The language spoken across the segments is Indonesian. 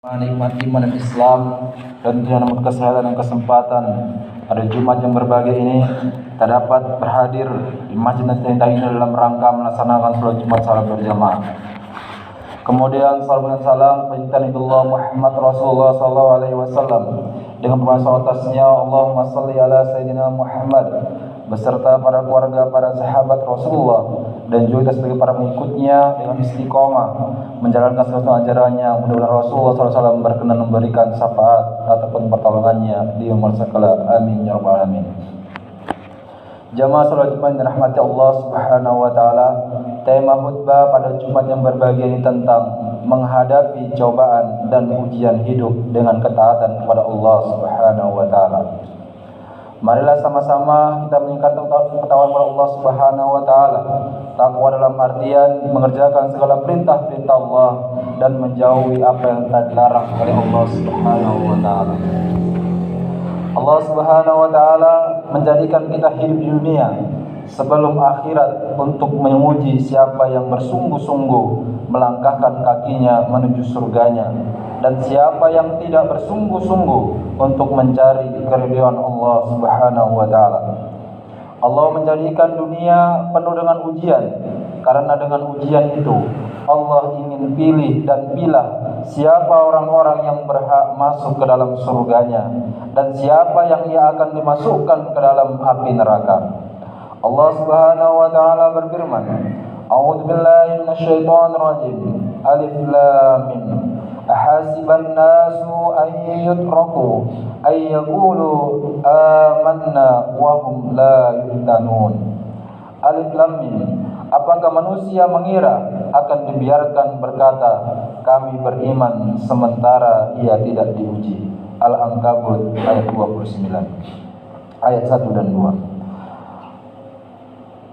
Menikmati iman dan Islam dan dalam kesehatan dan kesempatan pada Jumat yang berbahagia ini kita dapat berhadir di Masjid Nasional ini dalam rangka melaksanakan sholat Jumat salat berjamaah. Kemudian salam dan salam kepada Nabiullah Muhammad Rasulullah sallallahu alaihi wasallam dengan permohonan atasnya Allahumma shalli ala sayyidina Muhammad beserta para keluarga, para sahabat Rasulullah dan juga sebagai para pengikutnya dengan istiqomah menjalankan seluruh ajarannya. Mudah-mudahan Rasulullah SAW berkenan memberikan syafaat ataupun pertolongannya di umur sekala. Amin ya rabbal alamin. Jamaah salat Jumat yang dirahmati Allah Subhanahu wa taala, tema khutbah pada Jumat yang berbahagia ini tentang menghadapi cobaan dan ujian hidup dengan ketaatan kepada Allah Subhanahu wa taala. Marilah sama-sama kita meningkatkan ketakwaan kepada Allah Subhanahu wa taala. Takwa dalam artian mengerjakan segala perintah-perintah Allah dan menjauhi apa yang telah dilarang oleh Allah Subhanahu wa taala. Allah Subhanahu wa taala menjadikan kita hidup di dunia sebelum akhirat untuk menguji siapa yang bersungguh-sungguh melangkahkan kakinya menuju surganya dan siapa yang tidak bersungguh-sungguh untuk mencari keridhaan Allah Subhanahu wa taala. Allah menjadikan dunia penuh dengan ujian karena dengan ujian itu Allah ingin pilih dan pilah siapa orang-orang yang berhak masuk ke dalam surganya dan siapa yang ia akan dimasukkan ke dalam api neraka. Allah Subhanahu wa taala berfirman, A'udzu billahi minasyaitonir rajim. Alif Lam Mim. Ahasiban nasu an yutraku ay yaqulu amanna wa hum la yuftanun. Alif Lam Mim. Apakah manusia mengira akan dibiarkan berkata kami beriman sementara ia tidak diuji? Al-Ankabut ayat 29. Ayat 1 dan 2.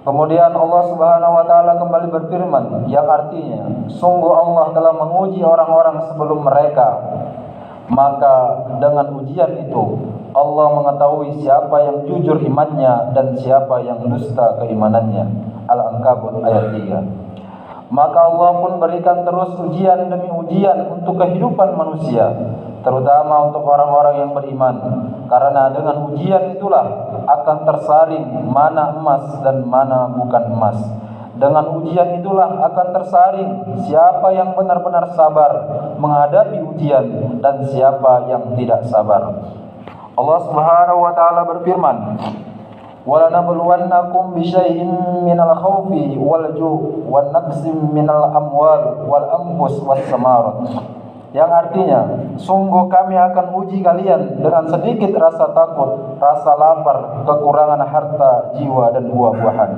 Kemudian Allah Subhanahu wa taala kembali berfirman yang artinya, sungguh Allah telah menguji orang-orang sebelum mereka, maka dengan ujian itu Allah mengetahui siapa yang jujur imannya dan siapa yang dusta keimanannya. Al-Ankabut ayat 3. Maka Allah pun berikan terus ujian demi ujian untuk kehidupan manusia, terutama untuk orang-orang yang beriman. Karena dengan ujian itulah akan tersaring mana emas dan mana bukan emas. Dengan ujian itulah akan tersaring siapa yang benar-benar sabar menghadapi ujian dan siapa yang tidak sabar. Allah Subhanahu wa taala berfirman, وَلَنَبْلُوَنَّكُمْ بِشَيْءٍ مِنَ الْخَوْفِ وَالْجُوعِ وَنَقْصٍ مِنَ الْأَمْوَالِ وَالْأَنْفُسِ وَالثَّمَرَاتِ. Yang artinya, sungguh kami akan uji kalian dengan sedikit rasa takut, rasa lapar, kekurangan harta, jiwa dan buah-buahan.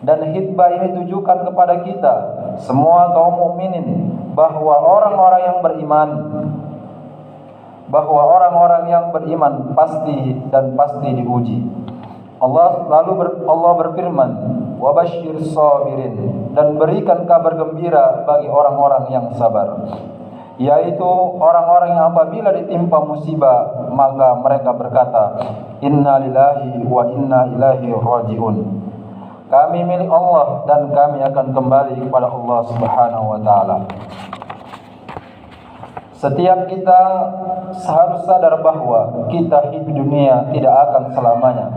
Dan khitbah ini tujukan kepada kita semua kaum mukminin bahwa orang-orang yang beriman pasti diuji. Allah berfirman, "Wabashshir sabirin," dan berikan kabar gembira bagi orang-orang yang sabar, yaitu orang-orang yang apabila ditimpa musibah maka mereka berkata, "Inna lillahi wa inna ilaihi raji'un." Kami milik Allah dan kami akan kembali kepada Allah Subhanahu wa taala. Setiap kita harus sadar bahwa kita hidup di dunia tidak akan selamanya.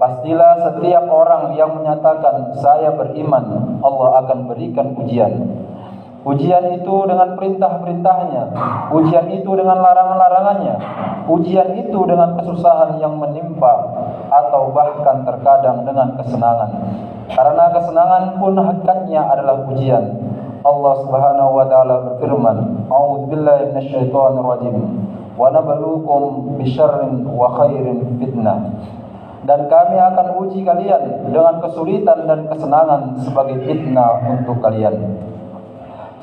Pastilah setiap orang yang menyatakan saya beriman, Allah akan berikan ujian. Ujian itu dengan perintah-perintahnya, ujian itu dengan larangan-larangannya, ujian itu dengan kesusahan yang menimpa, atau bahkan terkadang dengan kesenangan. Karena kesenangan pun hakikatnya adalah ujian. Allah Subhanahu wa taala berfirman, A'udzu billahi minasyaitonir rajim. Wa nabluukum bisyarrin wa khairin fitnah. Dan kami akan uji kalian dengan kesulitan dan kesenangan sebagai fitnah untuk kalian.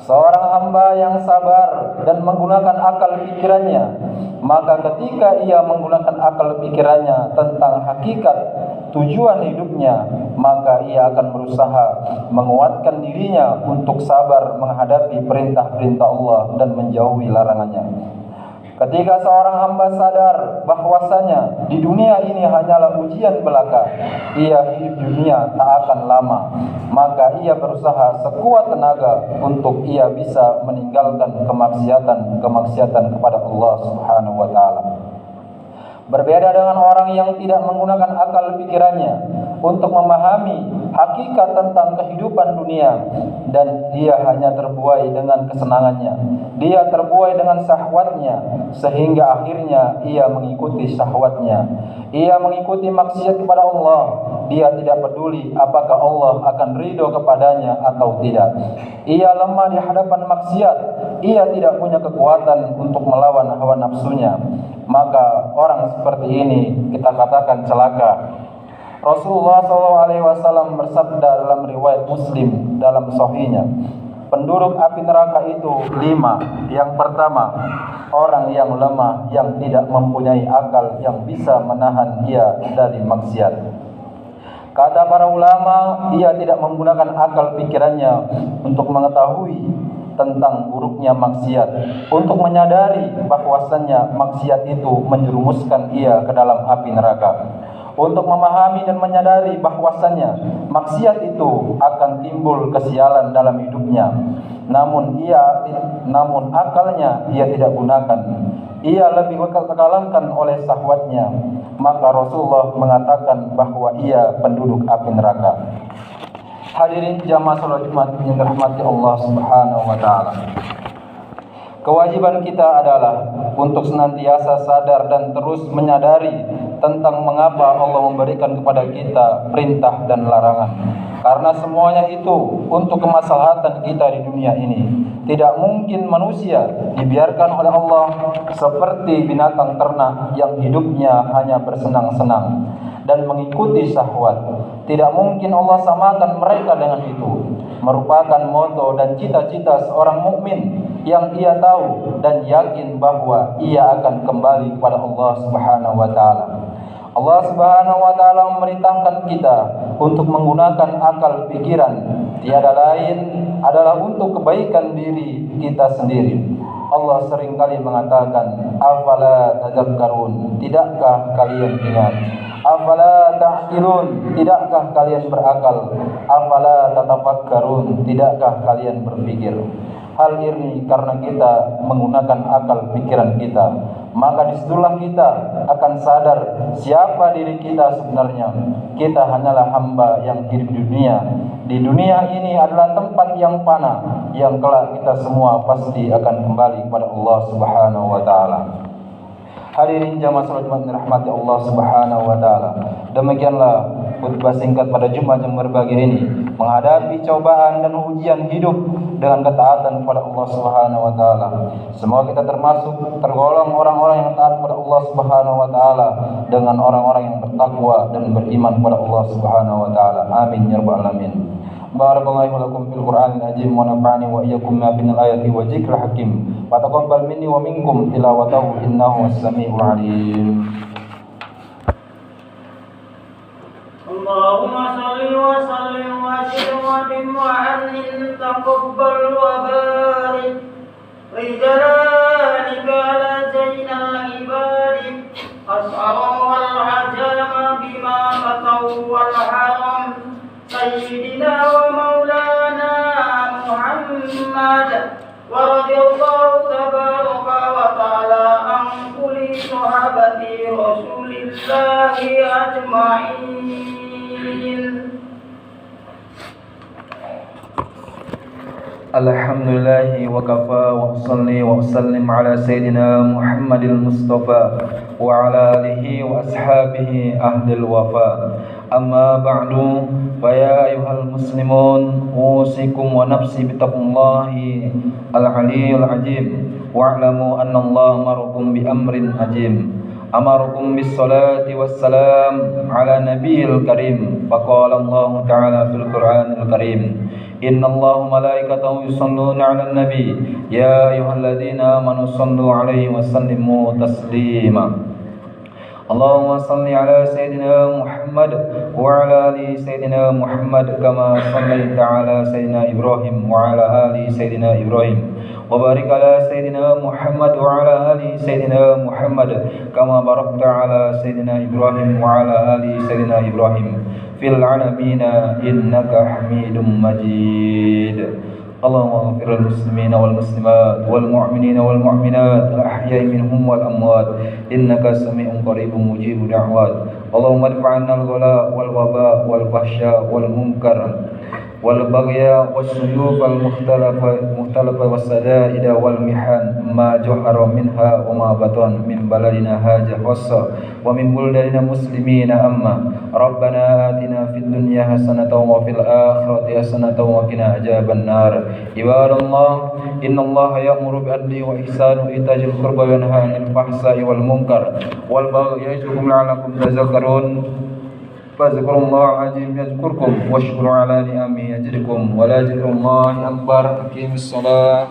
Seorang hamba yang sabar dan menggunakan akal pikirannya, maka ketika ia menggunakan akal pikirannya tentang hakikat tujuan hidupnya, maka ia akan berusaha menguatkan dirinya untuk sabar menghadapi perintah-perintah Allah dan menjauhi larangannya. Ketika seorang hamba sadar bahwasanya di dunia ini hanyalah ujian belaka, ia hidup di dunia tak akan lama, maka ia berusaha sekuat tenaga untuk ia bisa meninggalkan kemaksiatan kepada Allah Subhanahu wa taala. Berbeda dengan orang yang tidak menggunakan akal pikirannya untuk memahami hakikat tentang kehidupan dunia, dan dia hanya terbuai dengan kesenangannya, dia terbuai dengan syahwatnya, sehingga akhirnya ia mengikuti syahwatnya, ia mengikuti maksiat kepada Allah. Dia tidak peduli apakah Allah akan ridho kepadanya atau tidak. Ia lemah di hadapan maksiat, ia tidak punya kekuatan untuk melawan hawa nafsunya. Maka orang seperti ini kita katakan celaka. Rasulullah SAW bersabda dalam riwayat Muslim dalam sahihnya, penduduk api neraka itu 5. Yang pertama, orang yang lemah, yang tidak mempunyai akal yang bisa menahan ia dari maksiat. Kata para ulama, ia tidak menggunakan akal pikirannya untuk mengetahui tentang buruknya maksiat, untuk menyadari bahwasannya maksiat itu menjerumuskan ia ke dalam api neraka, untuk memahami dan menyadari bahwasannya maksiat itu akan timbul kesialan dalam hidupnya, namun akalnya ia tidak gunakan, ia lebih terkalahkan oleh syahwatnya. Maka Rasulullah mengatakan bahwa ia penduduk api neraka. Hadirin jamaah salat Jumat yang dirahmati Allah Subhanahu wa taala. Kewajiban kita adalah untuk senantiasa sadar dan terus menyadari tentang mengapa Allah memberikan kepada kita perintah dan larangan. Karena semuanya itu untuk kemaslahatan kita di dunia ini. Tidak mungkin manusia dibiarkan oleh Allah seperti binatang ternak yang hidupnya hanya bersenang-senang dan mengikuti syahwat. Tidak mungkin Allah samakan mereka dengan itu. Merupakan moto dan cita-cita seorang mukmin yang ia tahu dan yakin bahwa ia akan kembali kepada Allah Subhanahu wa taala. Allah Subhanahu wa taala memerintahkan kita untuk menggunakan akal pikiran, tiada lain adalah untuk kebaikan diri kita sendiri. Allah seringkali mengatakan, afala tadzakkarun, tidakkah kalian ingat? Afala ta'qilun, tidakkah kalian berakal? Afala tatafakkarun, tidakkah kalian berpikir? Hal ini karena kita menggunakan akal pikiran kita, maka disitulah kita akan sadar siapa diri kita sebenarnya. Kita hanyalah hamba yang hidup di dunia. Di dunia ini adalah tempat yang fana, yang kelak kita semua pasti akan kembali kepada Allah Subhanahu wa taala. Hadirin jamaah salat Jumat dirahmati Allah Subhanahu wa taala. Demikianlah khutbah singkat pada Jumat yang berbahagia ini, menghadapi cobaan dan ujian hidup dengan ketaatan kepada Allah Subhanahu wa taala. Semoga kita tergolong orang-orang yang taat kepada Allah Subhanahu wa taala, dengan orang-orang yang bertakwa dan beriman kepada Allah Subhanahu wa taala. Amin ya rabbal alamin. Barakallahu lakum fil Qur'anil azim wa nafa'ani wa iyyakum ma fil ayati wa dzikril hakim. Wa taqabbal minni wa minkum tilawatahu innahu was-sami'ul 'alim. Allahumma shalli wa sallim wa zid wa dim wa annin taqabbal wa barik rijalika ala zainal ibadi as'ara wal hajama bima qataw wal haram sayyidina wa maulana Muhammad wa radiyallahu tabaraka wa ta'ala an kulli sahabati rasulillahi ajma'in. Alhamdulillahi wa kafa wa usalli wa usallim ala sayyidina Muhammadil Mustafa wa ala alihi wa ashabihi ahlil wafa. Amma ba'du, fa ya ayyuhal muslimun, usikum wa nafsi bitaqwallahi al-'aliyyil 'azim, wa'lamu anna Allah amarukum bi amrin ajim. Amarukum bis salati was salam ala nabiyil karim. Faqala Allah ta'ala fil Qur'anil karim, inna Allaha malaikatahu yusalluna 'alan nabi ya ayyuhalladzina amanu sallu 'alaihi wa sallimu taslima. Allahumma salli ala sayyidina Muhammad wa ala ali sayyidina Muhammad kama sallaita ala sayyidina Ibrahim wa ala ali sayyidina Ibrahim وبارك على سيدنا محمد وعلى آل سيدنا محمد كما باركت على سيدنا إبراهيم وعلى آل سيدنا إبراهيم في العالمين إنك حميد مجيد. اللهم اغفر للمسلمين والمسلمات والمؤمنين والمؤمنات الأحياء منهم والأموات إنك سميع قريب مجيب دعوات. اللهم ادفع عنا الغلاء والوباء والفحشاء والمنكر والبغي والسيوف المختلفة والسدائد والمحن ما جهر منها وما بطن من بلدنا هذا خاصة ومن بلدان مسلمين أما. ربنا آتنا في الدنيا حسنة وفي الآخرة حسنة وقنا عذاب النار. عباد الله إن الله يأمر بالعدل والإحسان وإيتاء ذي القربى وينهى عن الفحشاء والمنكر والبغي يعظكم لعلكم تذكرون. فاذكروا الله العظيم يذكركم واشكروا على نعمه يزدكم ولذكر الله أكبر. أقيموا الصلاة.